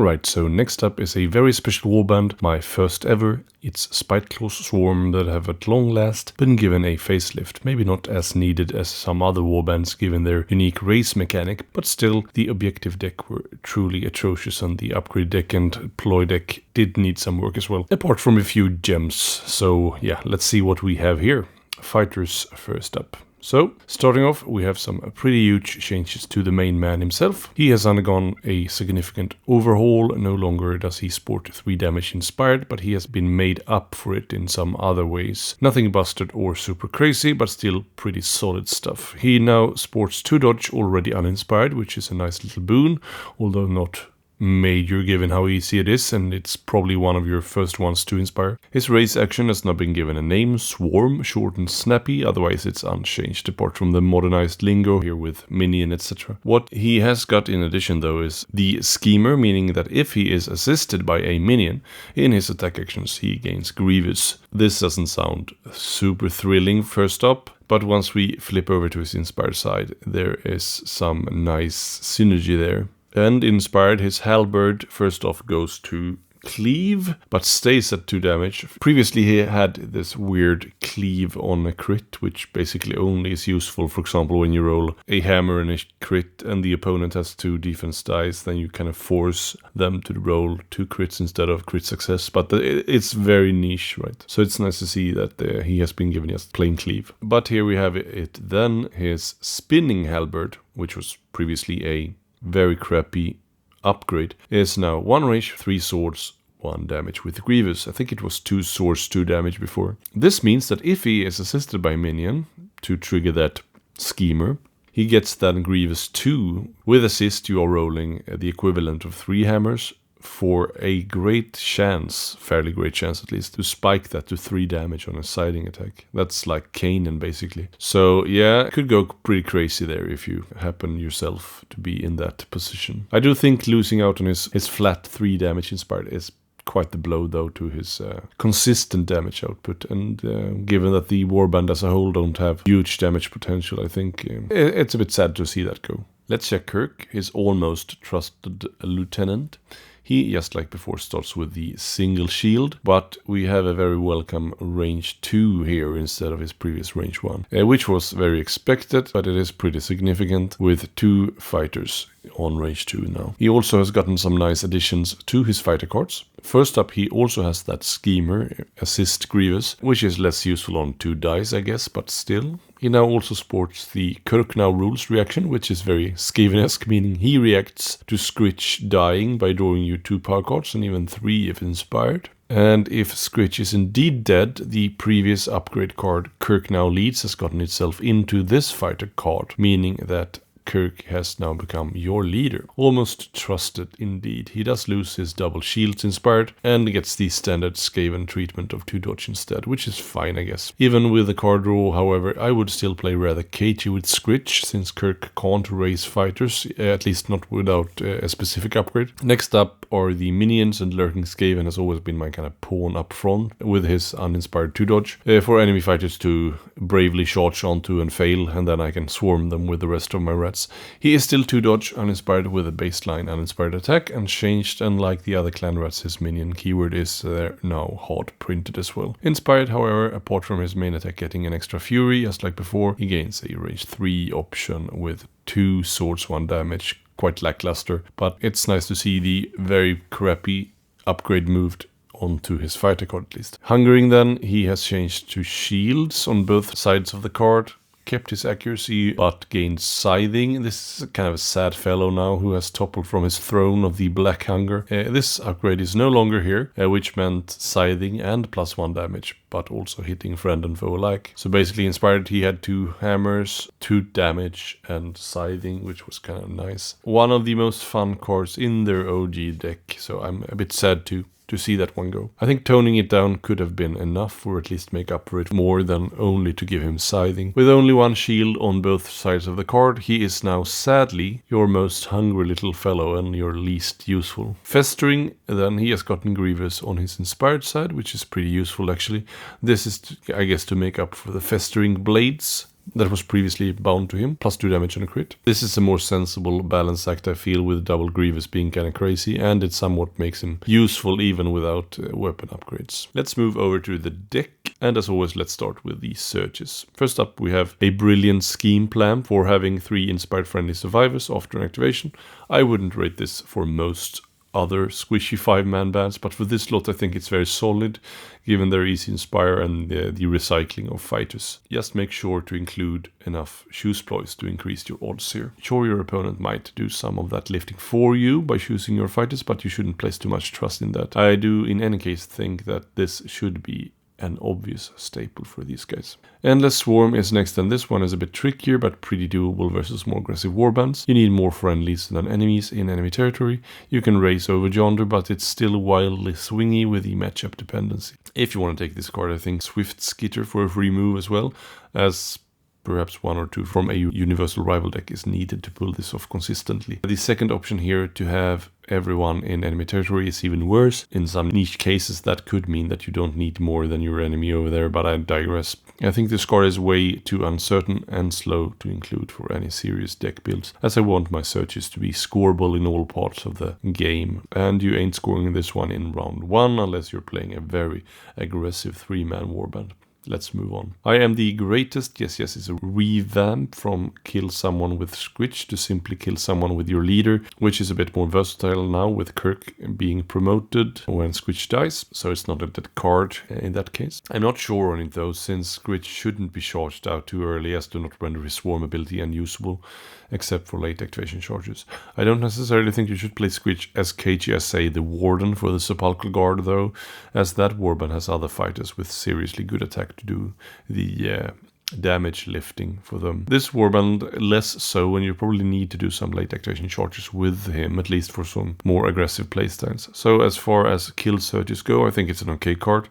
Alright, so next up is a very special warband, my first ever. It's Spiteclaw's Swarm that have at long last been given a facelift. Maybe not as needed as some other warbands given their unique race mechanic, but still the objective deck were truly atrocious and the upgrade deck and ploy deck did need some work as well, apart from a few gems. So yeah, let's see what we have here. Fighters first up. So, starting off, we have some pretty huge changes to the main man himself. He has undergone a significant overhaul. No longer does he sport 3 damage inspired, but he has been made up for it in some other ways. Nothing busted or super crazy, but still pretty solid stuff. He now sports 2 dodge already uninspired, which is a nice little boon, although not major given how easy it is, and it's probably one of your first ones to inspire. His race action has now been given a name, Swarm, short and snappy, otherwise it's unchanged apart from the modernized lingo here with minion, etc. What he has got in addition though is the schemer, meaning that if he is assisted by a minion in his attack actions he gains Grievous. This doesn't sound super thrilling first up, but once we flip over to his inspired side there is some nice synergy there. And inspired, his halberd first off goes to cleave, but stays at 2 damage. Previously he had this weird cleave on a crit, which basically only is useful, for example, when you roll a hammer and a crit and the opponent has 2 defense dice, then you kind of force them to roll 2 crits instead of crit success. But it's very niche, right? So it's nice to see that he has been given just plain cleave. But here we have it then, his spinning halberd, which was previously a very crappy upgrade, is now 1 range, 3 swords, 1 damage with Grievous. I think it was 2 swords, 2 damage before. This means that if he is assisted by minion to trigger that schemer, he gets then Grievous 2. With assist you are rolling the equivalent of 3 hammers for a great chance, fairly great chance at least, to spike that to 3 damage on a siding attack. That's like Kanan basically. So yeah, it could go pretty crazy there if you happen yourself to be in that position. I do think losing out on his flat 3 damage inspired is quite the blow though to his consistent damage output, and given that the warband as a whole don't have huge damage potential, I think it's a bit sad to see that go. Let's check Kirk, his almost trusted lieutenant. He, just like before, starts with the single shield, but we have a very welcome range 2 here instead of his previous range 1, which was very expected, but it is pretty significant with 2 fighters on range 2 now. He also has gotten some nice additions to his fighter cards. First up, he also has that schemer, assist Grievous, which is less useful on 2 dice, I guess, but still. He now also sports the Kirk Now Rules reaction, which is very Skaven-esque, meaning he reacts to Scritch dying by drawing you 2 power cards and even 3 if inspired. And if Scritch is indeed dead, the previous upgrade card Kirk Now Leads has gotten itself into this fighter card, meaning that Kirk has now become your leader. Almost trusted indeed. He does lose his double shields inspired and gets the standard Skaven treatment of 2 dodge instead, which is fine I guess. Even with the card draw, however, I would still play rather cagey with Scritch, since Kirk can't raise fighters, at least not without a specific upgrade. Next up are the minions, and Lurking Skaven has always been my kind of pawn up front with his uninspired 2 dodge for enemy fighters to bravely charge onto and fail, and then I can swarm them with the rest of my rats. He is still 2 dodge uninspired with a baseline uninspired attack, and changed, unlike the other clan rats, his minion keyword is there now hard printed as well. Inspired, however, apart from his main attack getting an extra fury, just like before, he gains a range 3 option with 2 swords, 1 damage. Quite lackluster, but it's nice to see the very crappy upgrade moved onto his fighter card at least. Hungering then, he has changed to shields on both sides of the card. Kept his accuracy but gained scything. This is kind of a sad fellow now who has toppled from his throne of the Black Hunger. This upgrade is no longer here, which meant scything and +1 damage, but also hitting friend and foe alike. So basically inspired he had 2 hammers, 2 damage and scything, which was kind of nice. One of the most fun cards in their OG deck, so I'm a bit sad to see that one go. I think toning it down could have been enough, or at least make up for it more than only to give him scything. With only 1 shield on both sides of the card, he is now sadly your most hungry little fellow and your least useful. Festering, then he has gotten Grievous on his inspired side, which is pretty useful actually. This is, I guess, to make up for the Festering Blades. that was previously bound to him, plus 2 damage on a crit. This is a more sensible balance act, I feel, with double Grievous being kind of crazy, and it somewhat makes him useful even without weapon upgrades. Let's move over to the deck, and as always, let's start with the searches. First up, we have a brilliant scheme plan for having 3 inspired friendly survivors after an activation. I wouldn't rate this for most other squishy 5-man bands, but for this lot I think it's very solid, given their easy inspire and the recycling of fighters. Just make sure to include enough shoes ploys to increase your odds here. Sure, your opponent might do some of that lifting for you by choosing your fighters, but you shouldn't place too much trust in that. I do in any case think that this should be an obvious staple for these guys. Endless Swarm is next, and this one is a bit trickier but pretty doable versus more aggressive warbands. You need more friendlies than enemies in enemy territory. You can race over yonder, but it's still wildly swingy with the matchup dependency. If you want to take this card, I think Swift Skitter for a free move as well, as perhaps 1 or 2 from a universal rival deck is needed to pull this off consistently. The second option here, to have everyone in enemy territory, is even worse. In some niche cases that could mean that you don't need more than your enemy over there, but I digress. I think this card is way too uncertain and slow to include for any serious deck builds, as I want my searches to be scoreable in all parts of the game, and you ain't scoring this one in round 1 unless you're playing a very aggressive 3-man warband. Let's move on. I am the greatest. Yes, is a revamp from kill someone with Squitch to simply kill someone with your leader, which is a bit more versatile now with Kirk being promoted when Squitch dies, so it's not a dead card in that case. I'm not sure on it though, since Squitch shouldn't be charged out too early as to not render his swarm ability unusable, except for late activation charges. I don't necessarily think you should play Squitch as cagey as, say, the Warden for the Sepulchral Guard though, as that warband has other fighters with seriously good attack to do the damage lifting for them. This warband less so, and you probably need to do some late activation charges with him, at least for some more aggressive playstyles. So as far as kill searches go, I think it's an okay card.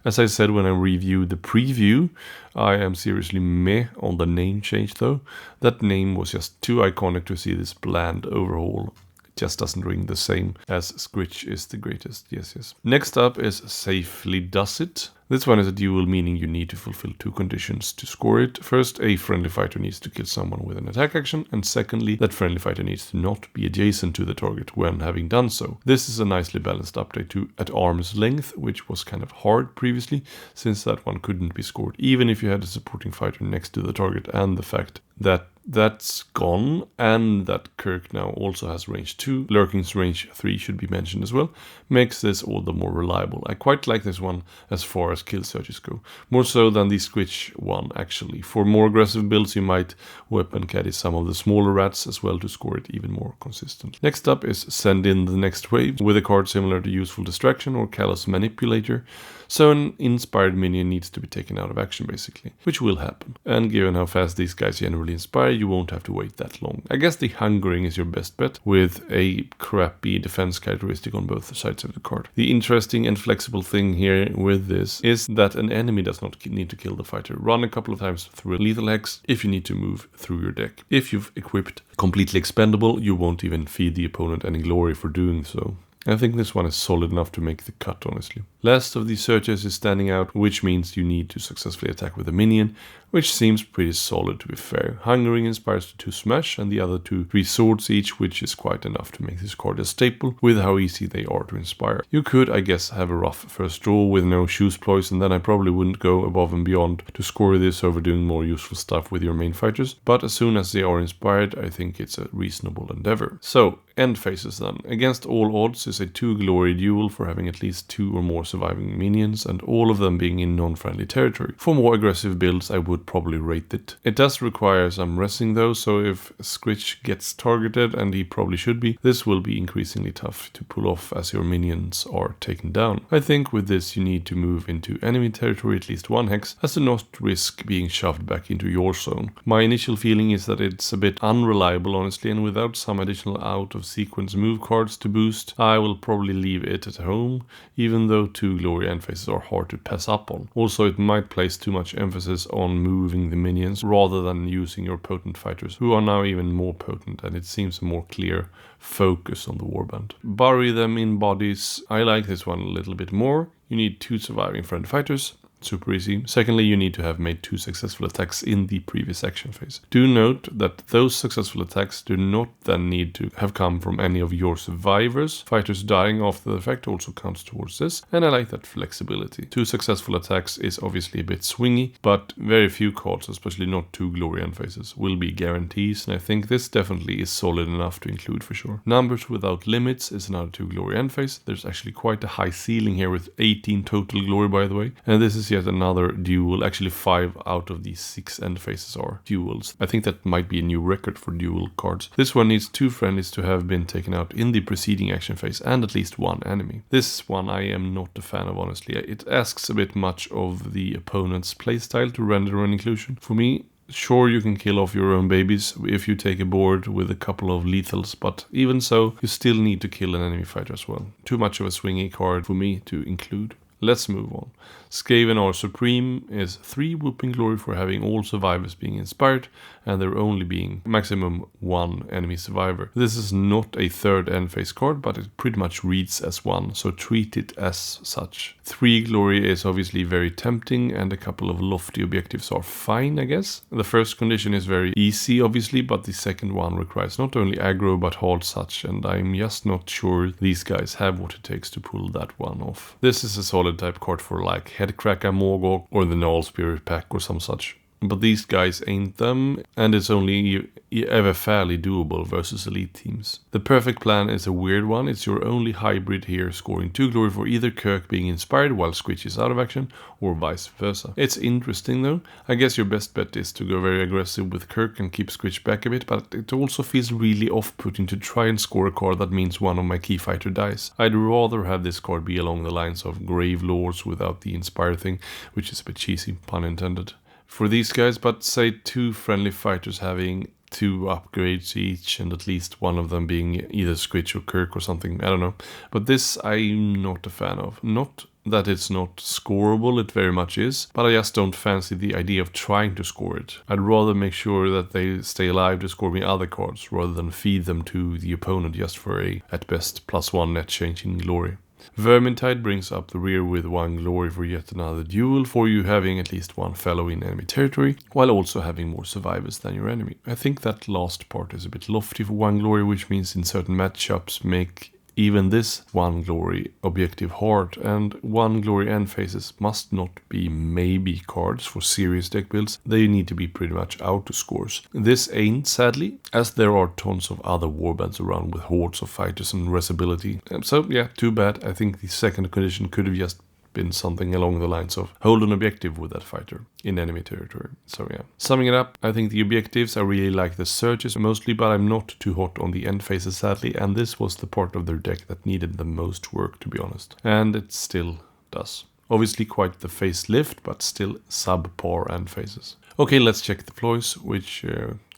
As I said when I reviewed the preview, I am seriously meh on the name change though. That name was just too iconic to see this bland overhaul. Just doesn't ring the same as Squitch is the greatest. Yes. Next up is Safely Does It. This one is a dual, meaning you need to fulfill 2 conditions to score it. First, a friendly fighter needs to kill someone with an attack action, and secondly, that friendly fighter needs to not be adjacent to the target when having done so. This is a nicely balanced update to At Arm's Length, which was kind of hard previously, since that one couldn't be scored, even if you had a supporting fighter next to the target, and the fact that that's gone, and that Kirk now also has range 2, Lurking's range 3 should be mentioned as well, makes this all the more reliable. I quite like this one as far as kill searches go, more so than the Squitch one actually. For more aggressive builds you might weapon caddy some of the smaller rats as well to score it even more consistent. Next up is Send In the Next Wave, with a card similar to Useful Distraction or Callous Manipulator. So an inspired minion needs to be taken out of action basically, which will happen. And given how fast these guys generally inspire, you won't have to wait that long. I guess the Hungering is your best bet, with a crappy defense characteristic on both sides of the card. The interesting and flexible thing here with this is that an enemy does not need to kill the fighter. Run a couple of times through a lethal hex if you need to move through your deck. If you've equipped Completely Expendable, you won't even feed the opponent any glory for doing so. I think this one is solid enough to make the cut, honestly. Last of these searches is Standing Out, which means you need to successfully attack with a minion, which seems pretty solid to be fair. Hungering inspires to 2 smash and the other 2 3 swords each, which is quite enough to make this card a staple with how easy they are to inspire. You could, I guess, have a rough first draw with no shoes ploys, and then I probably wouldn't go above and beyond to score this over doing more useful stuff with your main fighters, but as soon as they are inspired, I think it's a reasonable endeavor. So, end phases then. Against All Odds is a 2 glory duel for having at least 2 or more surviving minions, and all of them being in non-friendly territory. For more aggressive builds, I would probably rate it. It does require some resing though, so if Squitch gets targeted, and he probably should be, this will be increasingly tough to pull off as your minions are taken down. I think with this you need to move into enemy territory at least 1 hex, as to not risk being shoved back into your zone. My initial feeling is that it's a bit unreliable honestly, and without some additional out of sequence move cards to boost, I will probably leave it at home, even though 2 glory end phases are hard to pass up on. Also, it might place too much emphasis on moving the minions rather than using your potent fighters, who are now even more potent, and it seems a more clear focus on the warband. Bury them in bodies. I like this one a little bit more. You need 2 surviving friendly fighters, Super easy. Secondly, you need to have made 2 successful attacks in the previous action phase. Do note that those successful attacks do not then need to have come from any of your survivors. Fighters dying after the effect also counts towards this, and I like that flexibility. 2 successful attacks is obviously a bit swingy, but very few cards, especially not 2 glory end phases, will be guarantees, and I think this definitely is solid enough to include for sure. Numbers without limits is another 2 glory end phase. There's actually quite a high ceiling here with 18 total glory, by the way, and this is yet another duel. Actually 5 out of these 6 end phases are duels. I think that might be a new record for duel cards. This one needs 2 friendlies to have been taken out in the preceding action phase and at least 1 enemy. This one I am not a fan of, honestly. It asks a bit much of the opponent's playstyle to render an inclusion. For me, sure, you can kill off your own babies if you take a board with a couple of lethals, but even so, you still need to kill an enemy fighter as well. Too much of a swingy card for me to include. Let's move on. Skaven our Supreme is 3 whooping glory for having all survivors being inspired and there only being maximum 1 enemy survivor. This is not a 3rd end phase card, but it pretty much reads as 1, so treat it as such. 3 glory is obviously very tempting and a couple of lofty objectives are fine, I guess. The first condition is very easy obviously, but the second one requires not only aggro but hard such, and I'm just not sure these guys have what it takes to pull that one off. This is a solid type card for like Headcracker Morgok or the Null Spirit Pack or some such. But these guys ain't them, and it's only ever fairly doable versus elite teams. The perfect plan is a weird one. It's your only hybrid here, scoring 2 glory for either Kirk being inspired while Squitch is out of action, or vice versa. It's interesting though. I guess your best bet is to go very aggressive with Kirk and keep Squitch back a bit, but it also feels really off-putting to try and score a card that means one of my key fighter dies. I'd rather have this card be along the lines of Grave Lords without the inspire thing, which is a bit cheesy, pun intended. For these guys, but say 2 friendly fighters having 2 upgrades each and at least one of them being either Squitch or Kirk or something, I don't know. But this I'm not a fan of. Not that it's not scoreable, it very much is, but I just don't fancy the idea of trying to score it. I'd rather make sure that they stay alive to score me other cards rather than feed them to the opponent just for a, at best, +1 net change in glory. Vermintide brings up the rear with 1 glory for yet another duel for you having at least 1 fellow in enemy territory, while also having more survivors than your enemy. I think that last part is a bit lofty for 1 glory, which means in certain matchups make even this 1 glory objective hard, and 1 glory end phases must not be maybe cards for serious deck builds. They need to be pretty much auto scores. This ain't, sadly, as there are tons of other warbands around with hordes of fighters and reciability. So yeah, too bad. I think the second condition could have just been something along the lines of hold an objective with that fighter in enemy territory. So yeah. Summing it up, I think the objectives, I really like the surges mostly, but I'm not too hot on the end phases sadly, and this was the part of their deck that needed the most work, to be honest. And it still does. Obviously quite the facelift, but still subpar end phases. Okay, let's check the ploys, which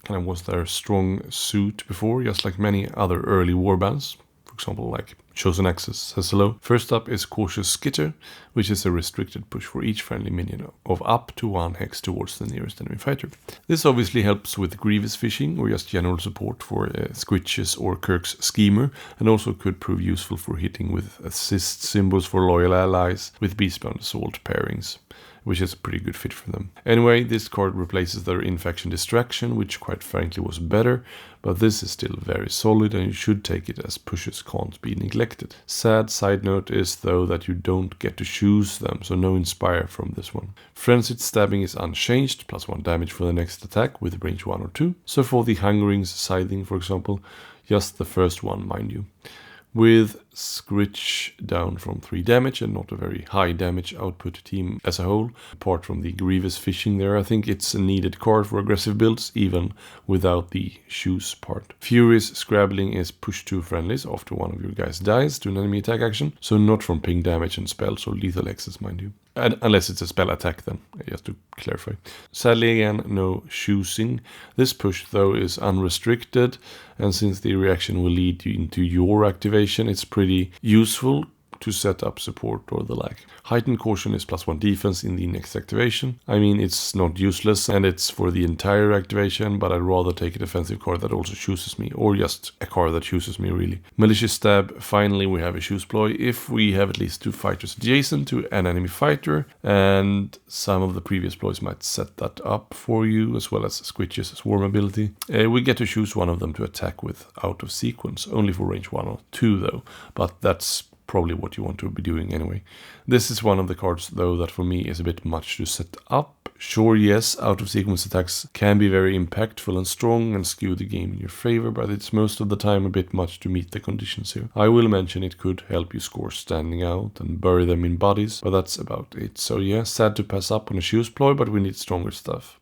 kind of was their strong suit before, just like many other early warbands. For example, like Chosen Axis says hello. First up is Cautious Skitter, which is a restricted push for each friendly minion of up to 1 hex towards the nearest enemy fighter. This obviously helps with Grievous Fishing or just general support for Squitches or Kirk's Schemer, and also could prove useful for hitting with assist symbols for loyal allies with Beastbound Assault pairings, which is a pretty good fit for them. Anyway, this card replaces their Infection Distraction, which quite frankly was better, but this is still very solid and you should take it as pushes can't be neglected. Sad side note is though that you don't get to choose them, so no Inspire from this one. Frenzied Stabbing is unchanged, +1 damage for the next attack with range 1 or 2. So for the Hungering's Scything, for example, just the first one, mind you. With Scritch down from 3 damage and not a very high damage output team as a whole. Apart from the Grievous Fishing there, I think it's a needed card for aggressive builds, even without the shoes part. Furious Scrabbling is push 2 friendlies after one of your guys dies to an enemy attack action, so not from ping damage and spells or lethal X's, mind you. And unless it's a spell attack then, just to clarify. Sadly again, no choosing. This push though is unrestricted, and since the reaction will lead you into your activation, it's pretty useful to set up support or the like. Heightened Caution is +1 defense in the next activation. I mean, it's not useless and it's for the entire activation, but I'd rather take a defensive card that also chooses me, or just a card that chooses me really. Malicious Stab, finally we have a choose ploy if we have at least 2 fighters adjacent to an enemy fighter, and some of the previous ploys might set that up for you, as well as Squitch's swarm ability. We get to choose one of them to attack with out of sequence, only for range 1 or 2 though, but that's probably what you want to be doing anyway. This is one of the cards though that for me is a bit much to set up. Sure, yes, out of sequence attacks can be very impactful and strong and skew the game in your favor, but it's most of the time a bit much to meet the conditions here. I will mention it could help you score standing out and bury them in bodies, but that's about it. So yeah, sad to pass up on a choose ploy, but we need stronger stuff.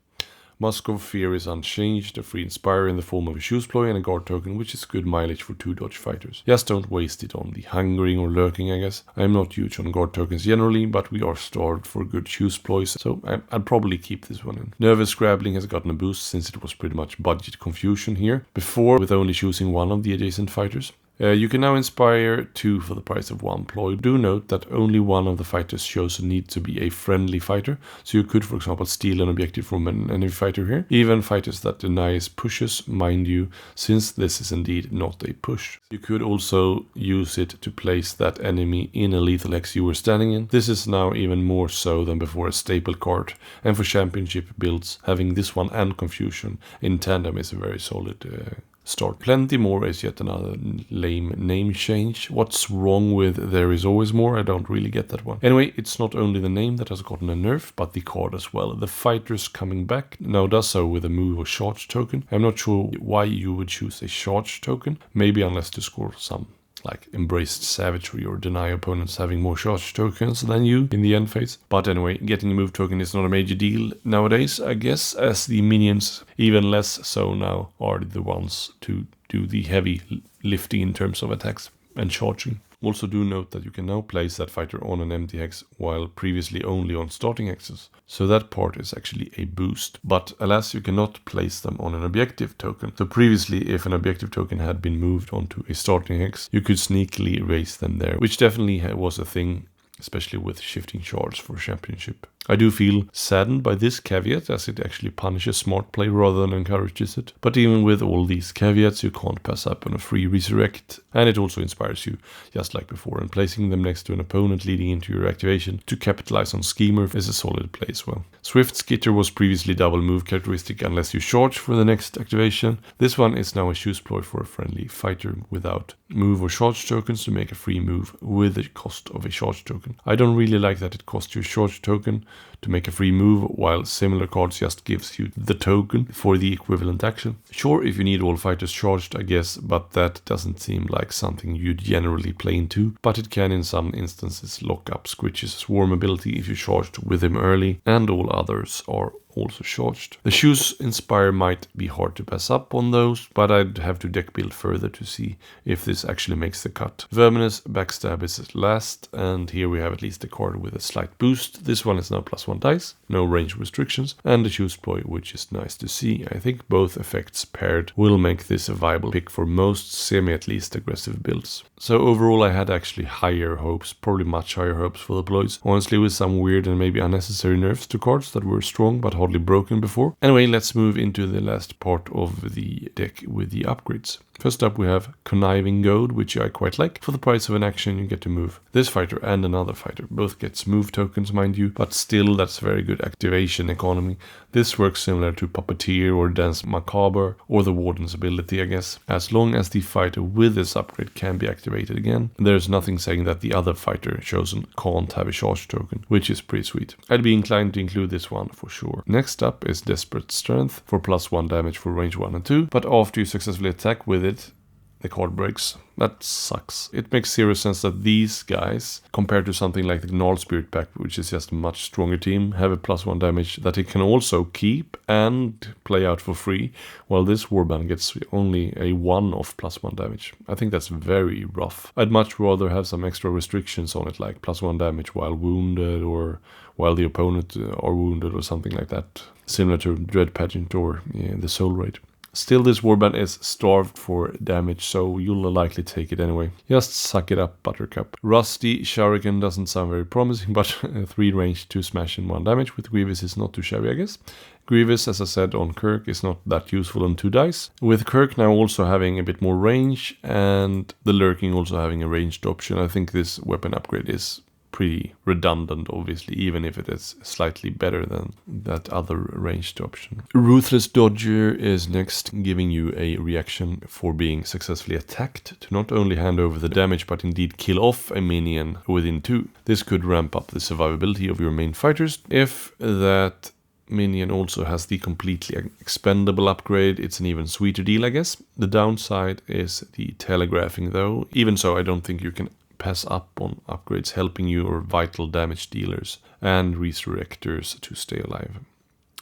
Mask of Fear is unchanged, a free Inspire in the form of a choose ploy and a guard token, which is good mileage for 2 dodge fighters. Just don't waste it on the hungering or lurking, I guess. I'm not huge on guard tokens generally, but we are starved for good choose ploys, so I'll probably keep this one in. Nervous Scrabbling has gotten a boost since it was pretty much budget confusion here, before with only choosing one of the adjacent fighters. You can now inspire 2 for the price of 1 ploy. Do note that only one of the fighters chosen needs to be a friendly fighter, so you could for example steal an objective from an enemy fighter here. Even fighters that denies pushes, mind you, since this is indeed not a push. You could also use it to place that enemy in a lethal hex you were standing in. This is now even more so than before a staple card, and for championship builds, having this one and Confusion in tandem is a very solid start. Plenty More is yet another lame name change. What's wrong with There Is Always More? I don't really get that one. Anyway, it's not only the name that has gotten a nerf, but the card as well. The fighter's coming back now does so with a move or charge token. I'm not sure why you would choose a charge token. Maybe unless to score some like Embraced Savagery or deny opponents having more charge tokens than you in the end phase. But anyway, getting a move token is not a major deal nowadays, I guess, as the minions, even less so now, are the ones to do the heavy lifting in terms of attacks and charging. Also do note that you can now place that fighter on an empty hex while previously only on starting hexes. So that part is actually a boost. But alas, you cannot place them on an objective token. So previously, if an objective token had been moved onto a starting hex, you could sneakily raise them there, which definitely was a thing, especially with shifting charge for championship. I do feel saddened by this caveat, as it actually punishes smart play rather than encourages it. But even with all these caveats, you can't pass up on a free resurrect, and it also inspires you, just like before, and placing them next to an opponent leading into your activation to capitalize on Schemer is a solid play as well. Swift Skitter was previously double move characteristic unless you charge for the next activation. This one is now a choose ploy for a friendly fighter without move or charge tokens to make a free move with the cost of a charge token. I don't really like that it costs you a charge token to make a free move, while similar cards just gives you the token for the equivalent action. Sure, if you need all fighters charged, I guess, but that doesn't seem like something you'd generally play into. But it can in some instances lock up Squitch's swarm ability if you charged with him early, and all others are also charged. The Choose Inspire might be hard to pass up on those, but I'd have to deck build further to see if this actually makes the cut. Verminous Backstab is last, and here we have at least a card with a slight boost. This one is now +1 dice, no range restrictions, and a choose ploy, which is nice to see. I think both effects paired will make this a viable pick for most semi at least aggressive builds. So overall I had actually higher hopes, probably much higher hopes for the ploys, honestly, with some weird and maybe unnecessary nerfs to cards that were strong but hardly broken before. Anyway, let's move into the last part of the deck with the upgrades. First up we have Conniving Goad, which I quite like. For the price of an action you get to move this fighter and another fighter. Both gets move tokens, mind you, but still that's very good activation economy. This works similar to Puppeteer or Dance Macabre or the Warden's ability, I guess. As long as the fighter with this upgrade can be activated again, there's nothing saying that the other fighter chosen can't have a charge token, which is pretty sweet. I'd be inclined to include this one for sure. Next up is Desperate Strength for +1 damage for range 1 and 2, but after you successfully attack with it, the card breaks. That sucks. It makes zero sense that these guys, compared to something like the Gnarl Spirit pack, which is just a much stronger team, have a +1 damage that it can also keep and play out for free, while this warband gets only a 1 of +1 damage. I think that's very rough. I'd much rather have some extra restrictions on it, like +1 damage while wounded or while the opponent are wounded or something like that, similar to Dread Pageant or the Soul Raid. Still, this warband is starved for damage, so you'll likely take it anyway. Just suck it up, Buttercup. Rusty Shuriken doesn't sound very promising, but 3 range, 2 smash and 1 damage with Grievous is not too shabby, I guess. Grievous, as I said, on Kirk is not that useful on 2 dice. With Kirk now also having a bit more range and the Lurking also having a ranged option, I think this weapon upgrade is pretty redundant, obviously, even if it is slightly better than that other ranged option. Ruthless Dodger is next, giving you a reaction for being successfully attacked to not only hand over the damage but indeed kill off a minion within 2. This could ramp up the survivability of your main fighters. If that minion also has the completely expendable upgrade, it's an even sweeter deal, I guess. The downside is the telegraphing though. Even so, I don't think you can pass up on upgrades helping your vital damage dealers and resurrectors to stay alive.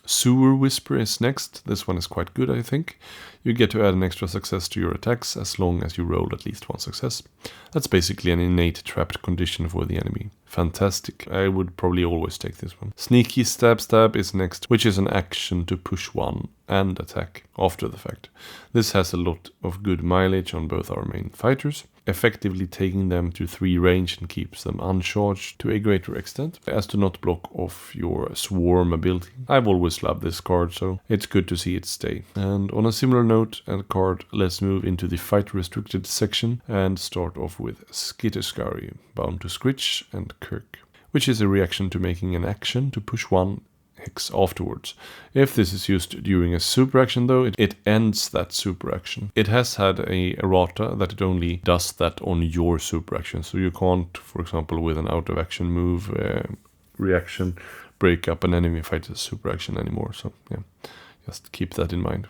Sewer Whisper is next. This one is quite good, I think. You get to add an extra success to your attacks as long as you roll at least 1 success. That's basically an innate trapped condition for the enemy. Fantastic. I would probably always take this one. Sneaky Stab is next, which is an action to push 1 and attack after the fact. This has a lot of good mileage on both our main fighters, effectively taking them to 3 range and keeps them uncharged to a greater extent, as to not block off your swarm ability. I've always loved this card, so it's good to see it stay. And on a similar note and card, let's move into the fight restricted section and start off with Skitterscurry, bound to Scritch and Kirk, which is a reaction to making an action to push 1 hex afterwards. If this is used during a super action though, it ends that super action. It has had a errata that it only does that on your super action, so you can't, for example, with an out of action move reaction, break up an enemy fighter's super action anymore. So yeah, just keep that in mind.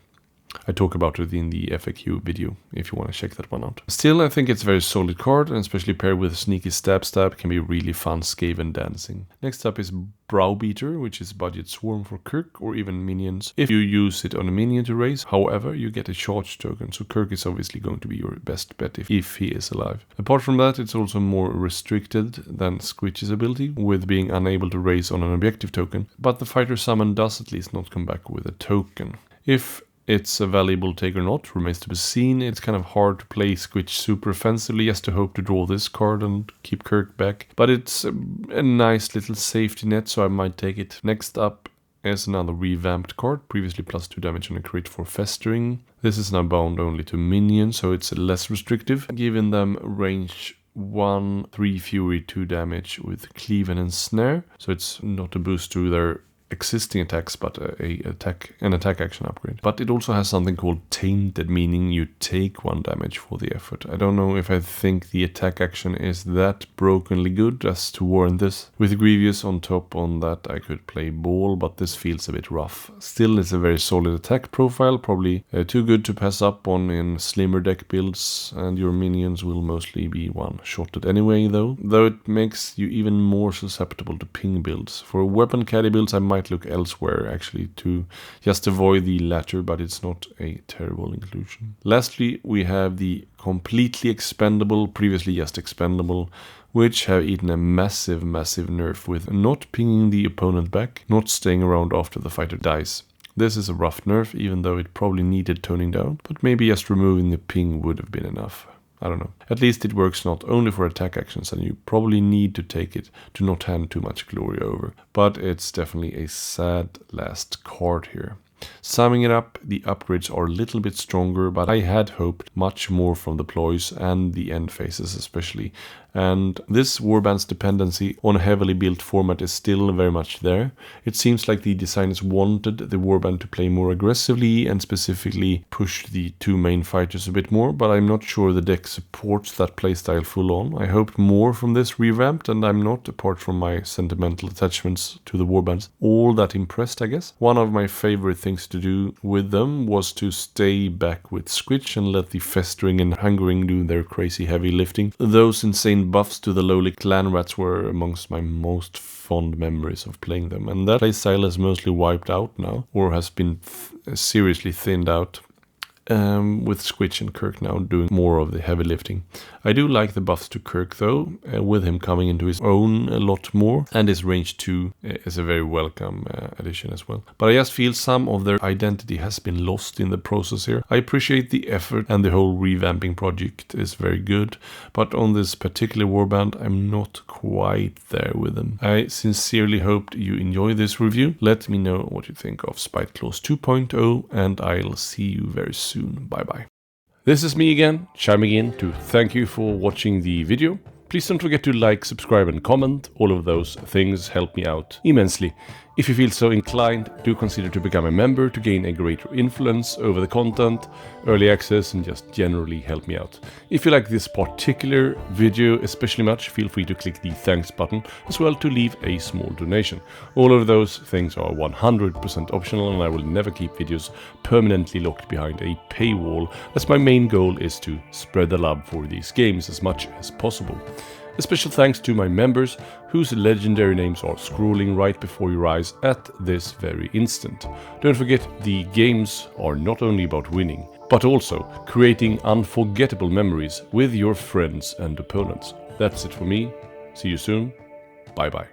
I talk about it in the FAQ video if you want to check that one out. Still, I think it's a very solid card, and especially paired with Sneaky Stab can be really fun Skaven dancing. Next up is Browbeater, which is budget swarm for Kirk or even minions. If you use it on a minion to raise, however, you get a charge token, so Kirk is obviously going to be your best bet if he is alive. Apart from that, it's also more restricted than Squitch's ability, with being unable to raise on an objective token, but the fighter summon does at least not come back with a token. If it's a valuable take or not remains to be seen. It's kind of hard to play Squitch super offensively just to hope to draw this card and keep Kirk back. But it's a nice little safety net, so I might take it. Next up is another revamped card, previously plus 2 damage on a crit for Festering. This is now bound only to minions, so it's less restrictive, giving them range 1, 3 Fury, 2 damage with Cleave and Snare. So it's not a boost to their existing attacks, but an attack action upgrade. But it also has something called Tainted, meaning you take 1 damage for the effort. I don't know if I think the attack action is that brokenly good as to warrant this. With Grievous on top on that, I could play Ball, but this feels a bit rough. Still, it's a very solid attack profile, probably too good to pass up on in slimmer deck builds, and your minions will mostly be one-shotted anyway, though it makes you even more susceptible to ping builds. For weapon caddy builds, I might look elsewhere actually to just avoid the latter, but it's not a terrible inclusion. Lastly, we have the completely expendable, previously just expendable, which have eaten a massive nerf with not pinging the opponent back, not staying around after the fighter dies. This is a rough nerf, even though it probably needed toning down, but maybe just removing the ping would have been enough. I don't know. At least it works not only for attack actions, and you probably need to take it to not hand too much glory over. But it's definitely a sad last card here. Summing it up, the upgrades are a little bit stronger, but I had hoped much more from the ploys and the end phases especially. And this warband's dependency on a heavily built format is still very much there. It seems like the designers wanted the warband to play more aggressively and specifically push the 2 main fighters a bit more, but I'm not sure the deck supports that playstyle full on. I hoped more from this revamped, and I'm not, apart from my sentimental attachments to the warbands, all that impressed, I guess. One of my favorite things to do with them was to stay back with Squitch and let the Festering and Hungering do their crazy heavy lifting. Those insane buffs to the lowly clan rats were amongst my most fond memories of playing them, and that playstyle is mostly wiped out now, or has been seriously thinned out. with Squitch and Kirk now doing more of the heavy lifting. I do like the buffs to Kirk though, with him coming into his own a lot more, and his range 2 is a very welcome addition as well. But I just feel some of their identity has been lost in the process here. I appreciate the effort, and the whole revamping project is very good, but on this particular warband I'm not quite there with them. I sincerely hope you enjoy this review. Let me know what you think of Spiteclaw 2.0, and I'll see you very soon. Bye bye. This is me again, chiming in to thank you for watching the video. Please don't forget to like, subscribe and comment. All of those things help me out immensely. If you feel so inclined, do consider to become a member to gain a greater influence over the content, early access, and just generally help me out. If you like this particular video especially much, feel free to click the thanks button as well to leave a small donation. All of those things are 100% optional, and I will never keep videos permanently locked behind a paywall, as my main goal is to spread the love for these games as much as possible. A special thanks to my members, whose legendary names are scrolling right before your eyes at this very instant. Don't forget, the games are not only about winning, but also creating unforgettable memories with your friends and opponents. That's it for me. See you soon. Bye bye.